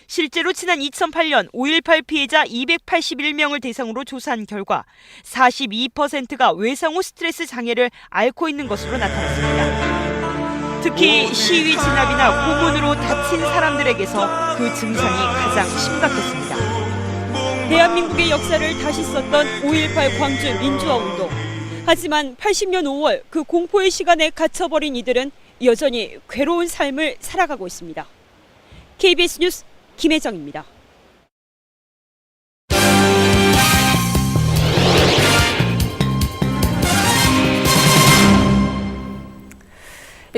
실제로 지난 2008년 5.18 피해자 281명을 대상으로 조사한 결과 42%가 외상 후 스트레스 장애를 앓고 있는 것으로 나타났습니다. 특히 시위 진압이나 고문으로 다친 사람들에게서 그 증상이 가장 심각했습니다. 대한민국의 역사를 다시 썼던 5.18 광주 민주화운동. 하지만 80년 5월 그 공포의 시간에 갇혀버린 이들은 여전히 괴로운 삶을 살아가고 있습니다. KBS 뉴스 김혜정입니다.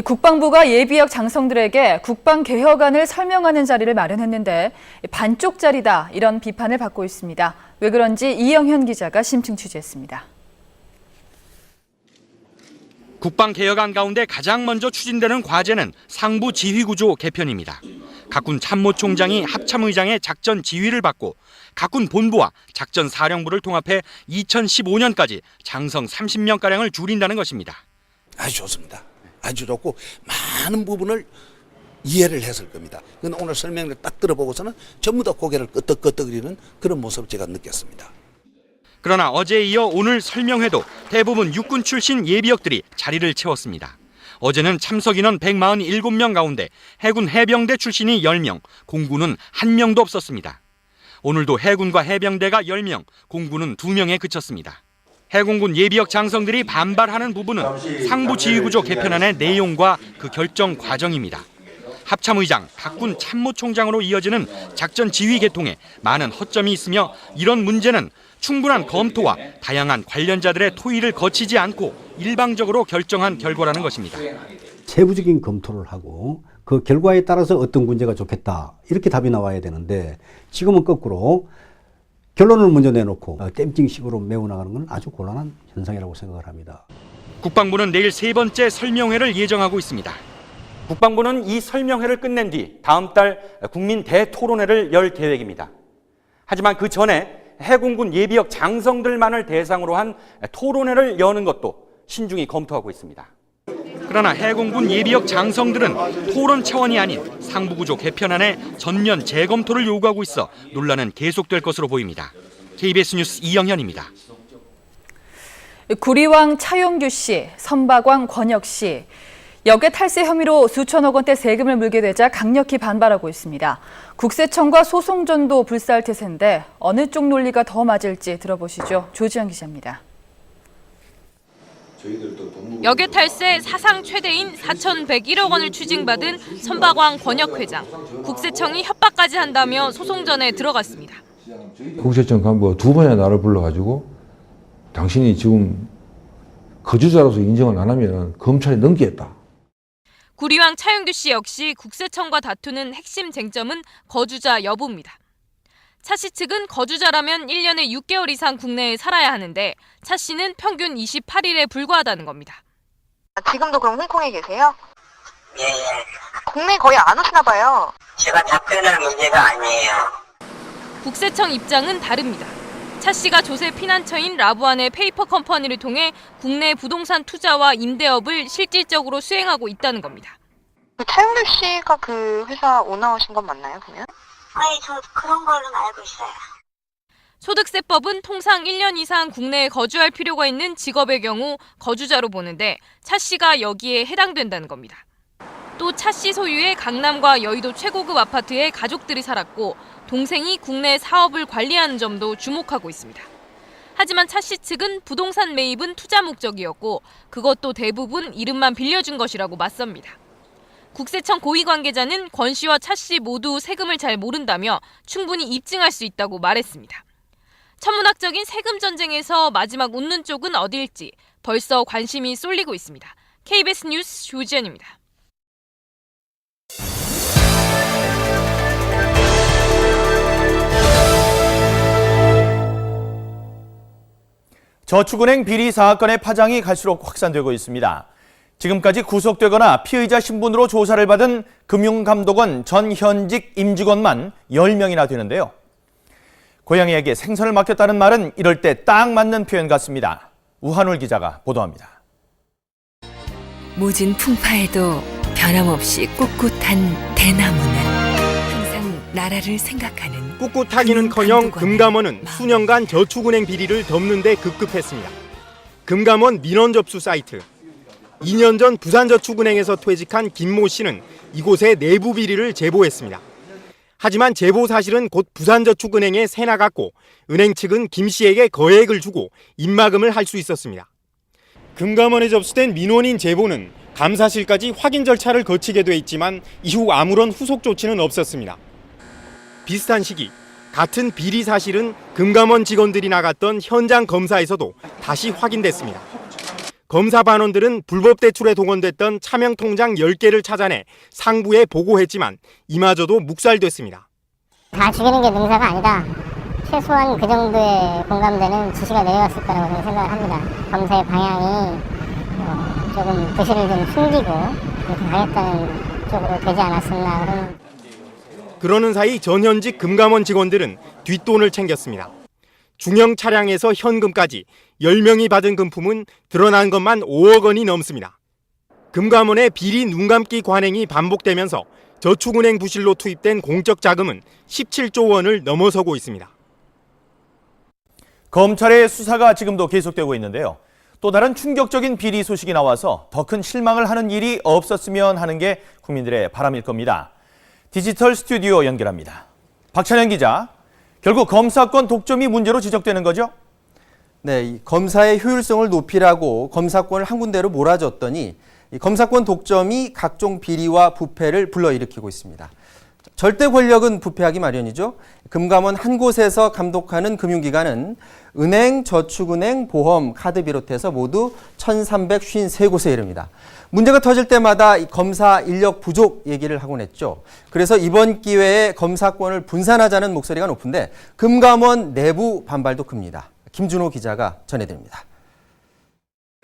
국방부가 예비역 장성들에게 국방개혁안을 설명하는 자리를 마련했는데 반쪽짜리다 이런 비판을 받고 있습니다. 왜 그런지 이영현 기자가 심층 취재했습니다. 국방개혁안 가운데 가장 먼저 추진되는 과제는 상부 지휘구조 개편입니다. 각군 참모총장이 합참의장의 작전 지휘를 받고 각군 본부와 작전 사령부를 통합해 2015년까지 장성 30명가량을 줄인다는 것입니다. 아주 좋습니다. 아주 좋고 많은 부분을 이해를 했을 겁니다. 그런데 오늘 설명을 딱 들어보고서는 전부 다 고개를 끄덕끄덕거리는 그런 모습을 제가 느꼈습니다. 그러나 어제에 이어 오늘 설명회도 대부분 육군 출신 예비역들이 자리를 채웠습니다. 어제는 참석 인원 147명 가운데 해군 해병대 출신이 10명, 공군은 1명도 없었습니다. 오늘도 해군과 해병대가 10명, 공군은 2명에 그쳤습니다. 해공군 예비역 장성들이 반발하는 부분은 상부 지휘구조 개편안의 내용과 그 결정 과정입니다. 합참의장, 각군 참모총장으로 이어지는 작전 지휘 계통에 많은 허점이 있으며 이런 문제는 충분한 검토와 다양한 관련자들의 토의를 거치지 않고 일방적으로 결정한 결과라는 것입니다. 세부적인 검토를 하고 그 결과에 따라서 어떤 문제가 좋겠다 이렇게 답이 나와야 되는데 지금은 거꾸로 결론을 먼저 내놓고 댐핑식으로 메워나가는 건 아주 곤란한 현상이라고 생각을 합니다. 국방부는 내일 3번째 설명회를 예정하고 있습니다. 국방부는 이 설명회를 끝낸 뒤 다음 달 국민 대토론회를 열 계획입니다. 하지만 그 전에 해공군 예비역 장성들만을 대상으로 한 토론회를 여는 것도 신중히 검토하고 있습니다. 그러나 해공군 예비역 장성들은 토론 차원이 아닌 상부구조 개편안의 전면 재검토를 요구하고 있어 논란은 계속될 것으로 보입니다. KBS 뉴스 이영현입니다. 구리왕 차용규 씨, 선박왕 권혁 씨. 역외 탈세 혐의로 수천억 원대 세금을 물게 되자 강력히 반발하고 있습니다. 국세청과 소송전도 불사할 태세인데 어느 쪽 논리가 더 맞을지 들어보시죠. 조지현 기자입니다. 역외 탈세 사상 최대인 4,101억 원을 추징받은 선박왕 권혁 회장. 국세청이 협박까지 한다며 소송전에 들어갔습니다. 국세청 간부가 2번이나 나를 불러가지고 당신이 지금 거주자로서 인정을 안 하면 검찰에 넘기겠다. 구리왕 차용규 씨 역시 국세청과 다투는 핵심 쟁점은 거주자 여부입니다. 차 씨 측은 거주자라면 1년에 6개월 이상 국내에 살아야 하는데 차 씨는 평균 28일에 불과하다는 겁니다. 지금도 그럼 홍콩에 계세요? 예. 국내 거의 안 오시나 봐요. 제가 답변할 문제가 아니에요. 국세청 입장은 다릅니다. 차 씨가 조세 피난처인 라부안의 페이퍼 컴퍼니를 통해 국내 부동산 투자와 임대업을 실질적으로 수행하고 있다는 겁니다. 차용규 씨가 그 회사 오너신 건 맞나요, 그러면? 아니, 저 그런 걸로는 알고 있어요. 소득세법은 통상 1년 이상 국내에 거주할 필요가 있는 직업의 경우 거주자로 보는데 차 씨가 여기에 해당된다는 겁니다. 또 차 씨 소유의 강남과 여의도 최고급 아파트에 가족들이 살았고 동생이 국내 사업을 관리하는 점도 주목하고 있습니다. 하지만 차 씨 측은 부동산 매입은 투자 목적이었고 그것도 대부분 이름만 빌려준 것이라고 맞섭니다. 국세청 고위 관계자는 권 씨와 차 씨 모두 세금을 잘 모른다며 충분히 입증할 수 있다고 말했습니다. 천문학적인 세금 전쟁에서 마지막 웃는 쪽은 어딜지 벌써 관심이 쏠리고 있습니다. KBS 뉴스 조지현입니다. 저축은행 비리 사건의 파장이 갈수록 확산되고 있습니다. 지금까지 구속되거나 피의자 신분으로 조사를 받은 금융감독원 전 현직 임직원만 10명이나 되는데요. 고양이에게 생선을 맡겼다는 말은 이럴 때 딱 맞는 표현 같습니다. 우한울 기자가 보도합니다. 모진 풍파에도 변함없이 꿋꿋한 대나무는 항상 나라를 생각하는 꿋꿋하기는커녕 금감원은 수년간 저축은행 비리를 덮는 데 급급했습니다. 금감원 민원 접수 사이트. 2년 전 부산저축은행에서 퇴직한 김모 씨는 이곳에 내부 비리를 제보했습니다. 하지만 제보 사실은 곧 부산저축은행에 새 나갔고 은행 측은 김 씨에게 거액을 주고 입막음을 할 수 있었습니다. 금감원에 접수된 민원인 제보는 감사실까지 확인 절차를 거치게 돼 있지만 이후 아무런 후속 조치는 없었습니다. 비슷한 시기 같은 비리 사실은 금감원 직원들이 나갔던 현장 검사에서도 다시 확인됐습니다. 검사 반원들은 불법 대출에 동원됐던 차명 통장 10개를 찾아내 상부에 보고했지만 이마저도 묵살됐습니다. 다 죽이는 게 능사가 아니다. 최소한 그 정도의 공감되는 지시가 내려왔을 거라고 저는 생각을 합니다. 검사의 방향이 조금 부실을 좀 숨기고 그렇게 가겠다는 쪽으로 되지 않았었나. 그러는 사이 전현직 금감원 직원들은 뒷돈을 챙겼습니다. 중형 차량에서 현금까지 10명이 받은 금품은 드러난 것만 5억 원이 넘습니다. 금감원의 비리 눈감기 관행이 반복되면서 저축은행 부실로 투입된 공적 자금은 17조 원을 넘어서고 있습니다. 검찰의 수사가 지금도 계속되고 있는데요. 또 다른 충격적인 비리 소식이 나와서 더 큰 실망을 하는 일이 없었으면 하는 게 국민들의 바람일 겁니다. 디지털 스튜디오 연결합니다. 박찬현 기자, 결국 검사권 독점이 문제로 지적되는 거죠? 네, 이 검사의 효율성을 높이라고 검사권을 한 군데로 몰아줬더니 이 검사권 독점이 각종 비리와 부패를 불러일으키고 있습니다. 절대 권력은 부패하기 마련이죠. 금감원 한 곳에서 감독하는 금융기관은 은행, 저축은행, 보험, 카드 비롯해서 모두 1,353곳에 이릅니다. 문제가 터질 때마다 검사 인력 부족 얘기를 하곤 했죠. 그래서 이번 기회에 검사권을 분산하자는 목소리가 높은데 금감원 내부 반발도 큽니다. 김준호 기자가 전해드립니다.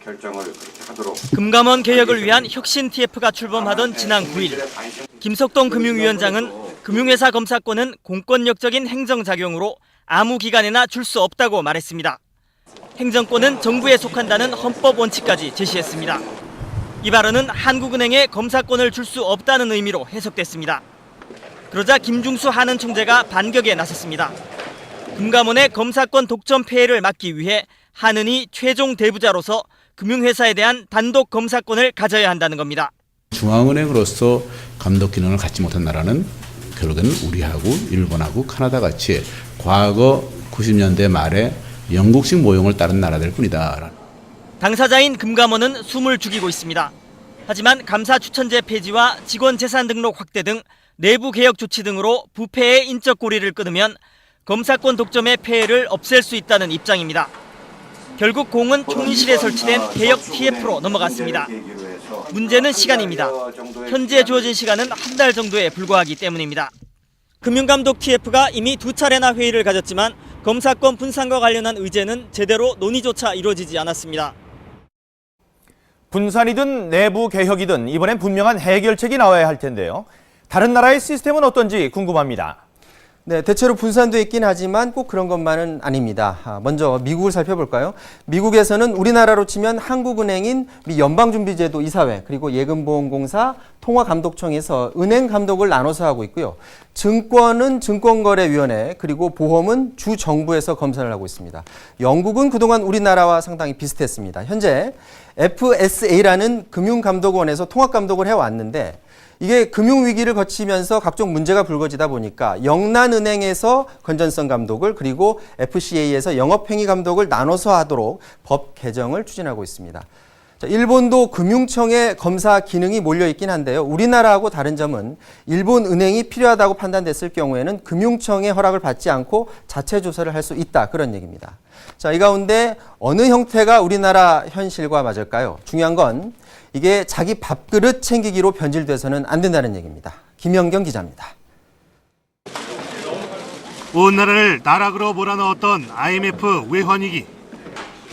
결정을 그렇게 하도록. 금감원 개혁을 위한 혁신 TF가 출범하던 지난 9일 김석동 금융위원장은 금융회사 검사권은 공권력적인 행정작용으로 아무 기관에나 줄 수 없다고 말했습니다. 행정권은 정부에 속한다는 헌법 원칙까지 제시했습니다. 이 발언은 한국은행에 검사권을 줄 수 없다는 의미로 해석됐습니다. 그러자 김중수 한은 총재가 반격에 나섰습니다. 금감원의 검사권 독점 폐해를 막기 위해 한은이 최종 대부자로서 금융회사에 대한 단독 검사권을 가져야 한다는 겁니다. 중앙은행으로서 감독 기능을 갖지 못한 나라는 결국에는 우리하고 일본하고 카나다 같이 과거 90년대 말에 영국식 모형을 따른 나라들 뿐이다. 당사자인 금감원은 숨을 죽이고 있습니다. 하지만 감사 추천제 폐지와 직원 재산 등록 확대 등 내부 개혁 조치 등으로 부패의 인적 고리를 끊으면 검사권 독점의 폐해를 없앨 수 있다는 입장입니다. 결국 공은 총리실에 설치된 개혁 TF로 넘어갔습니다. 문제는 시간입니다. 현재 주어진 시간은 한 달 정도에 불과하기 때문입니다. 금융감독 TF가 이미 2차례나 회의를 가졌지만 검사권 분산과 관련한 의제는 제대로 논의조차 이루어지지 않았습니다. 분산이든 내부 개혁이든 이번엔 분명한 해결책이 나와야 할 텐데요. 다른 나라의 시스템은 어떤지 궁금합니다. 네, 대체로 분산돼 있긴 하지만 꼭 그런 것만은 아닙니다. 먼저 미국을 살펴볼까요? 미국에서는 우리나라로 치면 한국은행인 미 연방준비제도 이사회 그리고 예금보험공사 통화감독청에서 은행 감독을 나눠서 하고 있고요. 증권은 증권거래위원회 그리고 보험은 주정부에서 검사를 하고 있습니다. 영국은 그동안 우리나라와 상당히 비슷했습니다. 현재 FSA라는 금융감독원에서 통합감독을 해왔는데 이게 금융위기를 거치면서 각종 문제가 불거지다 보니까 영란은행에서 건전성 감독을 그리고 FCA에서 영업행위 감독을 나눠서 하도록 법 개정을 추진하고 있습니다. 자, 일본도 금융청에 검사 기능이 몰려있긴 한데요. 우리나라하고 다른 점은 일본 은행이 필요하다고 판단됐을 경우에는 금융청의 허락을 받지 않고 자체 조사를 할 수 있다. 그런 얘기입니다. 자, 이 가운데 어느 형태가 우리나라 현실과 맞을까요? 중요한 건 이게 자기 밥그릇 챙기기로 변질돼서는 안 된다는 얘기입니다. 김영경 기자입니다. 온 나라를 나락으로 몰아넣었던 IMF 외환위기.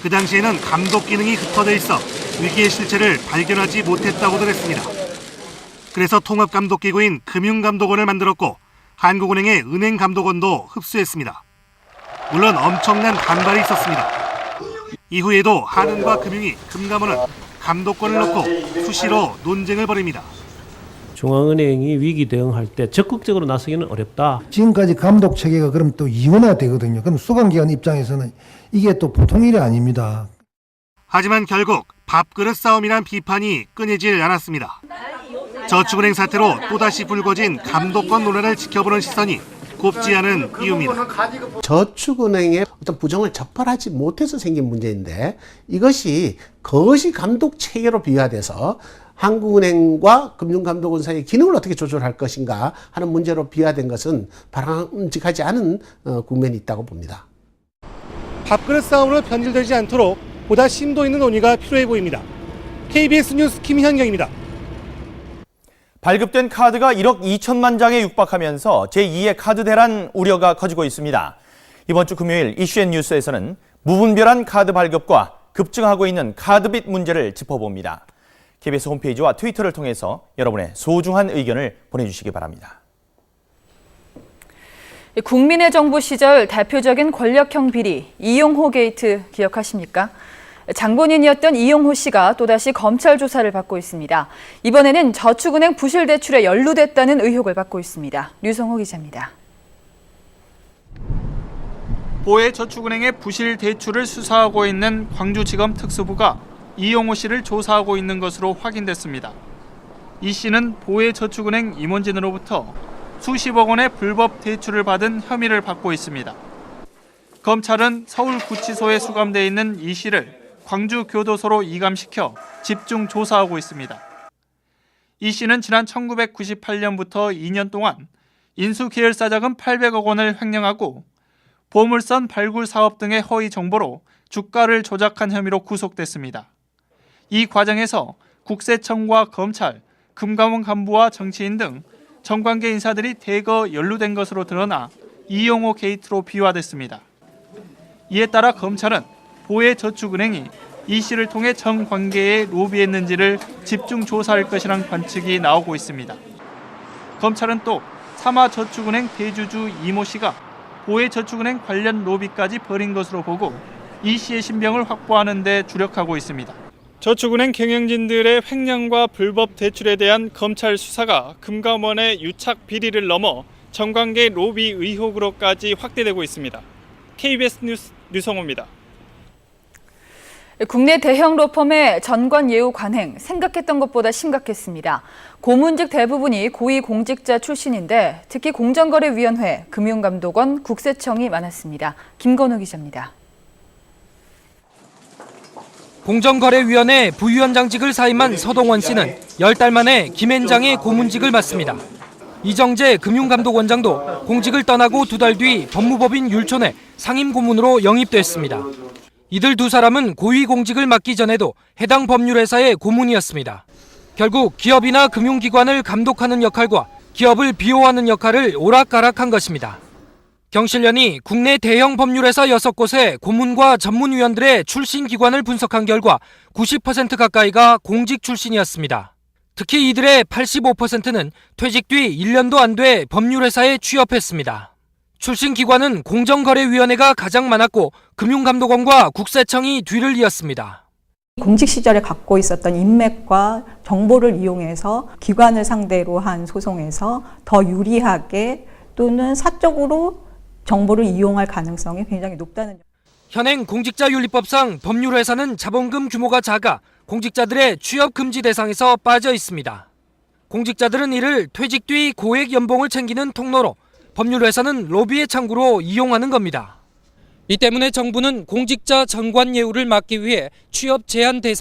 그 당시에는 감독 기능이 흩어져 있어 위기의 실체를 발견하지 못했다고들 했습니다. 그래서 통합감독기구인 금융감독원을 만들었고 한국은행의 은행감독원도 흡수했습니다. 물론 엄청난 반발이 있었습니다. 이후에도 한은과 금융이 금감원은 감독권을 놓고 수시로 논쟁을 벌입니다. 중앙은행이 위기 대응할 때 적극적으로 나서기는 어렵다. 지금까지 감독 체계가 그럼 또 이원화되거든요. 그럼 수강기관 입장에서는 이게 또 보통 일이 아닙니다. 하지만 결국 밥그릇 싸움이란 비판이 끊이질 않았습니다. 저축은행 사태로 또다시 불거진 감독권 논란을 지켜보는 시선이 곱지 않은 이유입니다. 저축은행의 어떤 부정을 적발하지 못해서 생긴 문제인데 이것이 거시 감독 체계로 비화돼서 한국은행과 금융감독원 사이의 기능을 어떻게 조절할 것인가 하는 문제로 비화된 것은 바람직하지 않은 국면이 있다고 봅니다. 밥그릇 싸움으로 변질되지 않도록 보다 심도 있는 논의가 필요해 보입니다. KBS 뉴스 김현경입니다. 발급된 카드가 1억 2천만 장에 육박하면서 제2의 카드 대란 우려가 커지고 있습니다. 이번 주 금요일 이슈앤뉴스에서는 무분별한 카드 발급과 급증하고 있는 카드빚 문제를 짚어봅니다. KBS 홈페이지와 트위터를 통해서 여러분의 소중한 의견을 보내주시기 바랍니다. 국민의 정부 시절 대표적인 권력형 비리 이용호 게이트 기억하십니까? 장본인이었던 이용호 씨가 또다시 검찰 조사를 받고 있습니다. 이번에는 저축은행 부실 대출에 연루됐다는 의혹을 받고 있습니다. 류성호 기자입니다. 보혜저축은행의 부실 대출을 수사하고 있는 광주지검 특수부가 이용호 씨를 조사하고 있는 것으로 확인됐습니다. 이 씨는 보혜저축은행 임원진으로부터 수십억 원의 불법 대출을 받은 혐의를 받고 있습니다. 검찰은 서울구치소에 수감돼 있는 이 씨를 광주교도소로 이감시켜 집중 조사하고 있습니다. 이 씨는 지난 1998년부터 2년 동안 인수계열사자금 800억 원을 횡령하고 보물선 발굴 사업 등의 허위 정보로 주가를 조작한 혐의로 구속됐습니다. 이 과정에서 국세청과 검찰, 금감원 간부와 정치인 등 정관계 인사들이 대거 연루된 것으로 드러나 이용호 게이트로 비화됐습니다. 이에 따라 검찰은 보혜저축은행이 이 씨를 통해 정관계에 로비했는지를 집중 조사할 것이란 관측이 나오고 있습니다. 검찰은 또 삼화저축은행 대주주 이모 씨가 보혜저축은행 관련 로비까지 벌인 것으로 보고 이 씨의 신병을 확보하는 데 주력하고 있습니다. 저축은행 경영진들의 횡령과 불법 대출에 대한 검찰 수사가 금감원의 유착 비리를 넘어 정관계 로비 의혹으로까지 확대되고 있습니다. KBS 뉴스 류성호입니다. 국내 대형 로펌의 전관 예우 관행 생각했던 것보다 심각했습니다. 고문직 대부분이 고위공직자 출신인데 특히 공정거래위원회, 금융감독원, 국세청이 많았습니다. 김건우 기자입니다. 공정거래위원회 부위원장직을 사임한 서동원 씨는 10달 만에 김앤장의 고문직을 맡습니다. 이정재 금융감독원장도 공직을 떠나고 2달 뒤 법무법인 율촌에 상임고문으로 영입됐습니다. 이들 두 사람은 고위공직을 맡기 전에도 해당 법률회사의 고문이었습니다. 결국 기업이나 금융기관을 감독하는 역할과 기업을 비호하는 역할을 오락가락한 것입니다. 경실련이 국내 대형 법률회사 6곳의 고문과 전문위원들의 출신 기관을 분석한 결과 90% 가까이가 공직 출신이었습니다. 특히 이들의 85%는 퇴직 뒤 1년도 안 돼 법률회사에 취업했습니다. 출신 기관은 공정거래위원회가 가장 많았고 금융감독원과 국세청이 뒤를 이었습니다. 공직 시절에 갖고 있었던 인맥과 정보를 이용해서 기관을 상대로 한 소송에서 더 유리하게 또는 사적으로 정보를 이용할 가능성이 굉장히 높다는. 현행 공직자윤리법상 법률회사는 자본금 규모가 작아 공직자들의 취업 금지 대상에서 빠져 있습니다. 공직자들은 이를 퇴직 뒤 고액 연봉을 챙기는 통로로, 법률회사는 로비의 창구로 이용하는 겁니다. 이 때문에 정부는 공직자 전관 예우를 막기 위해 취업 제한 대상